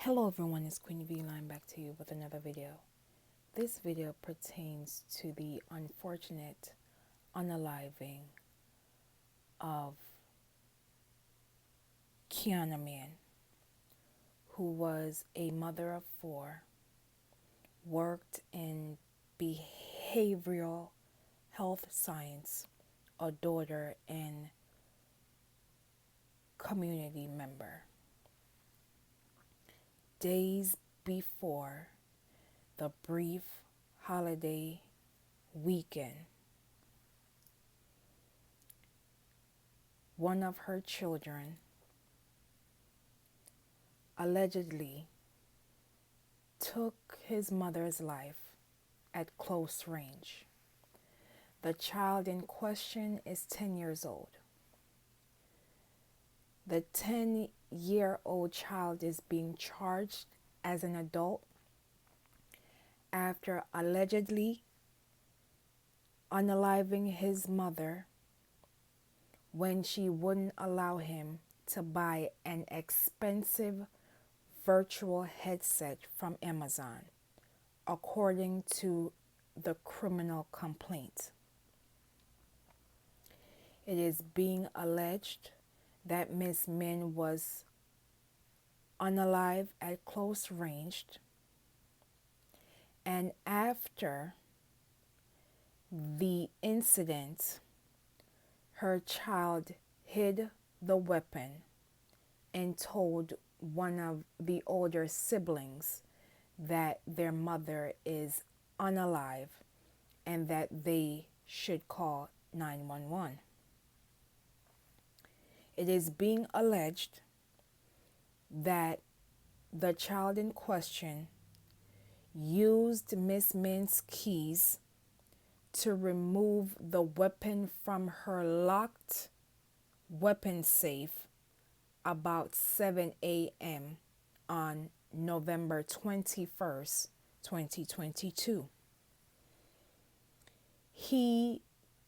Hello everyone, it's Queen V Line back to you with another video. This video pertains to the unfortunate unaliving of Quiana Mann, who was a mother of four, worked in behavioral health science, a daughter and community member. Days before the brief holiday weekend, one of her children allegedly took his mother's life at close range. The child in question is 10 years old. The 10-year-old child is being charged as an adult after allegedly unaliving his mother when she wouldn't allow him to buy an expensive virtual headset from Amazon, according to the criminal complaint. It is being alleged that Miss Mann was unalive at close range, and after the incident, her child hid the weapon and told one of the older siblings that their mother is unalive and that they should call 911. It is being alleged that the child in question used Miss Mann's keys to remove the weapon from her locked weapon safe about 7 a.m. on November 21st, 2022. He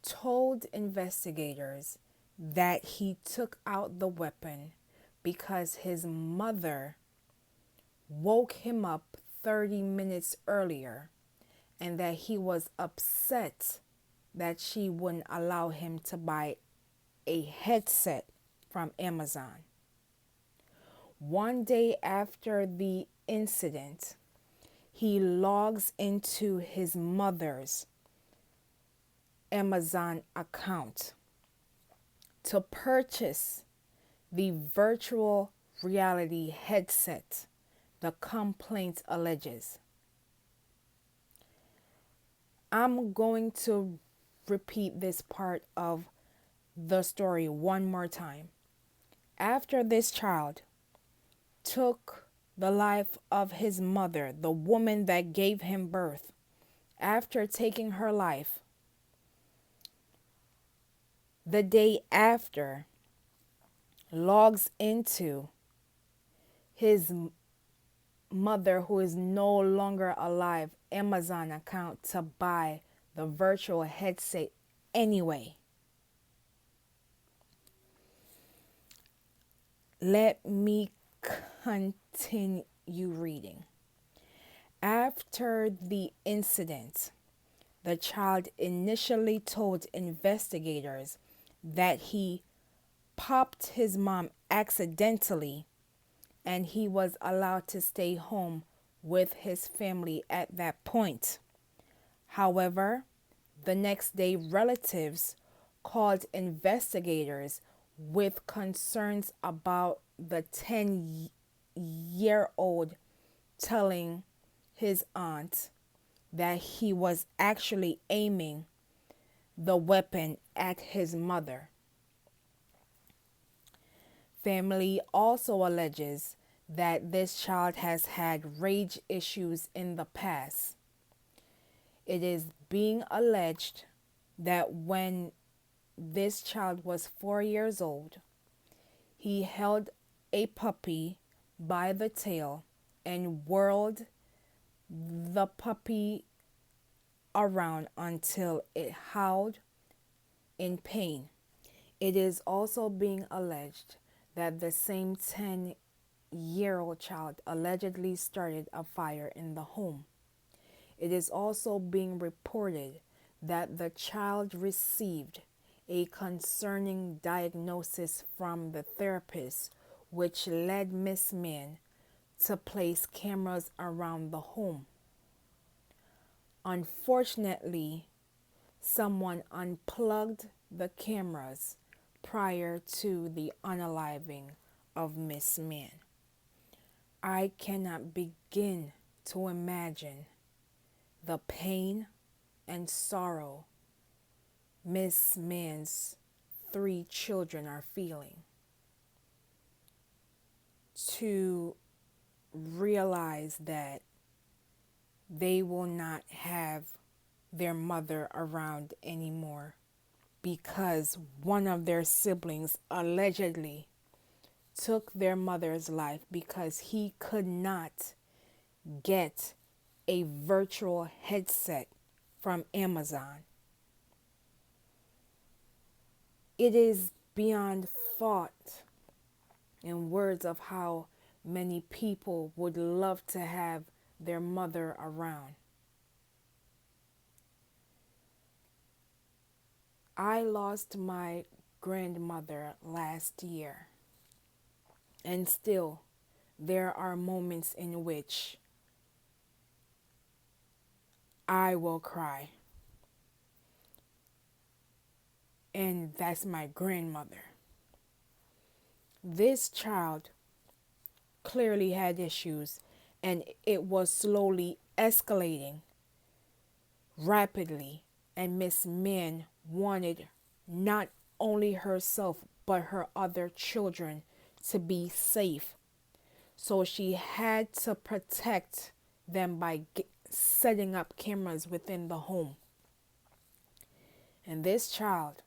told investigators that he took out the weapon because his mother woke him up 30 minutes earlier and that he was upset that she wouldn't allow him to buy a headset from Amazon. One day after the incident, he logs into his mother's Amazon account to purchase the virtual reality headset the complaint alleges. I'm going to repeat this part of the story one more time. After this child took the life of his mother, the woman that gave him birth, after taking her life, the day after, logs into his mother, who is no longer alive, Amazon account to buy the virtual headset anyway. Let me continue reading. After the incident, the child initially told investigators that he popped his mom accidentally and he was allowed to stay home with his family at that point. However, the next day, relatives called investigators with concerns about the 10-year-old telling his aunt that he was actually aiming the weapon at his mother. Family also alleges that this child has had rage issues in the past. It is being alleged that when this child was 4 years old, he held a puppy by the tail and whirled the puppy around until it howled in pain. It is also being alleged that the same 8-year-old child allegedly started a fire in the home. It is also being reported that the child received a concerning diagnosis from the therapist, which led Miss Mann to place cameras around the home. Unfortunately, someone unplugged the cameras prior to the unaliving of Miss Mann. I cannot begin to imagine the pain and sorrow Miss Mann's 3 children are feeling. To realize that they will not have their mother around anymore because one of their siblings allegedly took their mother's life because he could not get a virtual headset from Amazon. It is beyond thought and words of how many people would love to have their mother around. I lost my grandmother last year, and still there are moments in which I will cry. And that's my grandmother. This child clearly had issues, and it was slowly escalating rapidly, and Miss Mann wanted not only herself but her other children to be safe. So she had to protect them by setting up cameras within the home. And this child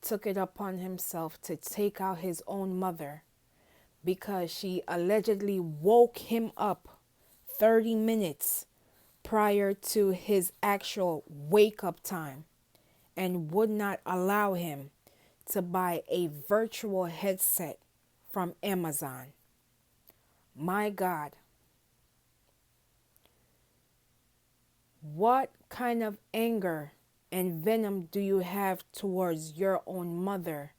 took it upon himself to take out his own mother because she allegedly woke him up 30 minutes prior to his actual wake-up time and would not allow him to buy a virtual headset from Amazon. My God. What kind of anger and venom do you have towards your own mother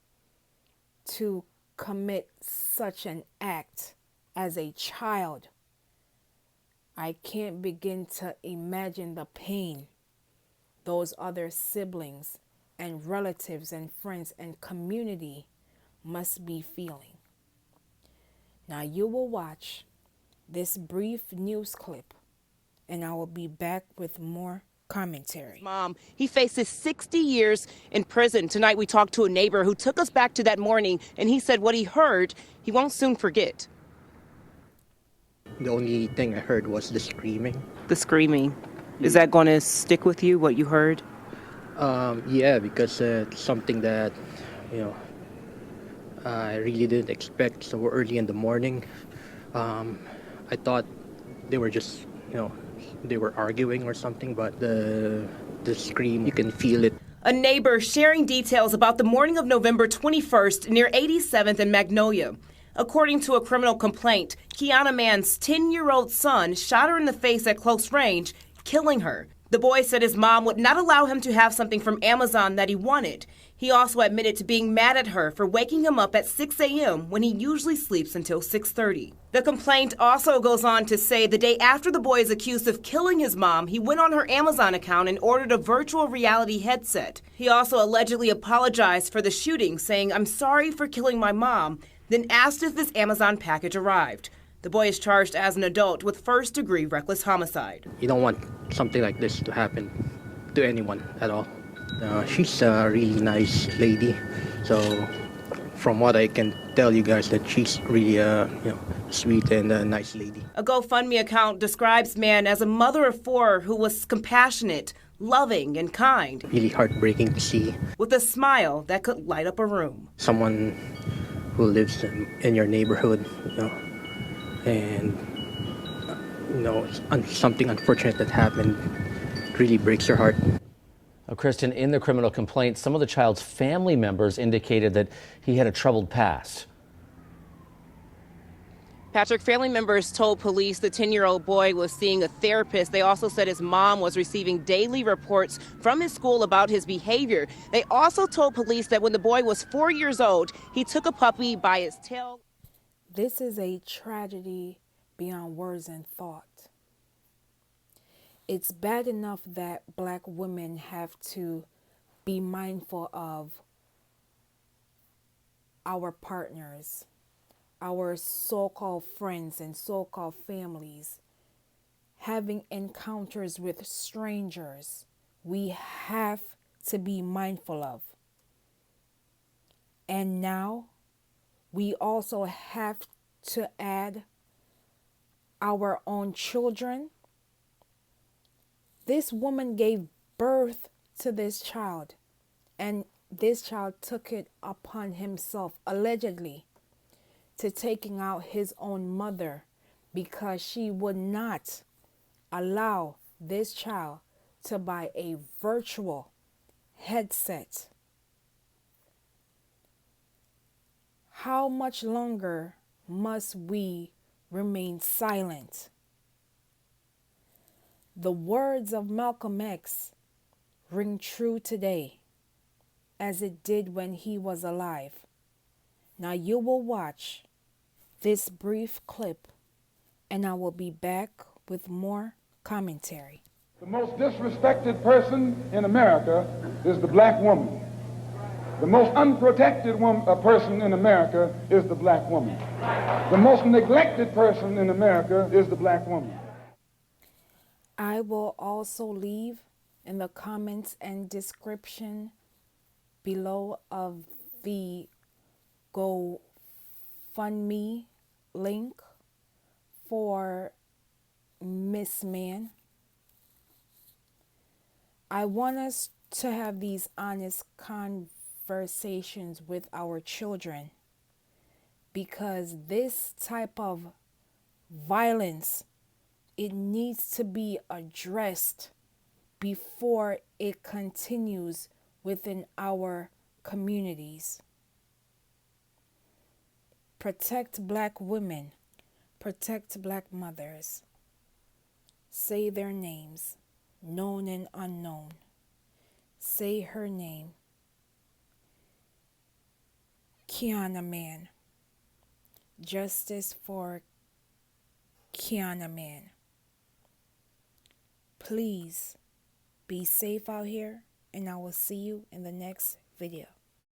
to commit such an act as a child? I can't begin to imagine the pain those other siblings and relatives and friends and community must be feeling. Now you will watch this brief news clip, and I will be back with more commentary. Mom, he faces 60 years in prison. Tonight we talked to a neighbor who took us back to that morning, and he said what he heard, he won't soon forget. The only thing I heard was the screaming. The screaming. Is that going to stick with you, what you heard? Yeah, because it's something that, I really didn't expect so early in the morning. I thought they were just, they were arguing or something, but the scream, you can feel it. A neighbor sharing details about the morning of November 21st near 87th and Magnolia. According to a criminal complaint, Quiana Mann's 10-year-old son shot her in the face at close range, killing her. The boy said his mom would not allow him to have something from Amazon that he wanted. He also admitted to being mad at her for waking him up at 6 a.m. when he usually sleeps until 6:30. The complaint also goes on to say the day after the boy is accused of killing his mom, he went on her Amazon account and ordered a virtual reality headset. He also allegedly apologized for the shooting, saying, "I'm sorry for killing my mom," then asked if this Amazon package arrived. The boy is charged as an adult with first-degree reckless homicide. You don't want something like this to happen to anyone at all. She's a really nice lady, so from what I can tell you guys, that she's really sweet and a nice lady. A GoFundMe account describes Mann as a mother of 4 who was compassionate, loving, and kind. Really heartbreaking to see. With a smile that could light up a room. Someone who lives in your neighborhood, and something unfortunate that happened really breaks your heart. Kristen, in the criminal complaint, some of the child's family members indicated that he had a troubled past. Patrick, family members told police the 10-year-old boy was seeing a therapist. They also said his mom was receiving daily reports from his school about his behavior. They also told police that when the boy was 4 years old, he took a puppy by its tail. This is a tragedy beyond words and thought. It's bad enough that Black women have to be mindful of our partners, our so-called friends and so-called families, having encounters with strangers. We have to be mindful of. And now we also have to add our own children. This woman gave birth to this child, and this child took it upon himself, allegedly, to taking out his own mother because she would not allow this child to buy a virtual headset. How much longer must we remain silent? The words of Malcolm X ring true today, as it did when he was alive. Now you will watch this brief clip, and I will be back with more commentary. The most disrespected person in America is the Black woman. The most unprotected person in America is the Black woman. The most neglected person in America is the Black woman. I will also leave in the comments and description below of the GoFundMe link for Miss Mann. I want us to have these honest conversations with our children, because this type of violence, it needs to be addressed before it continues within our communities. Protect Black women. Protect Black mothers. Say their names, known and unknown. Say her name. Quiana Mann. Justice for Quiana Mann. Please be safe out here, and I will see you in the next video.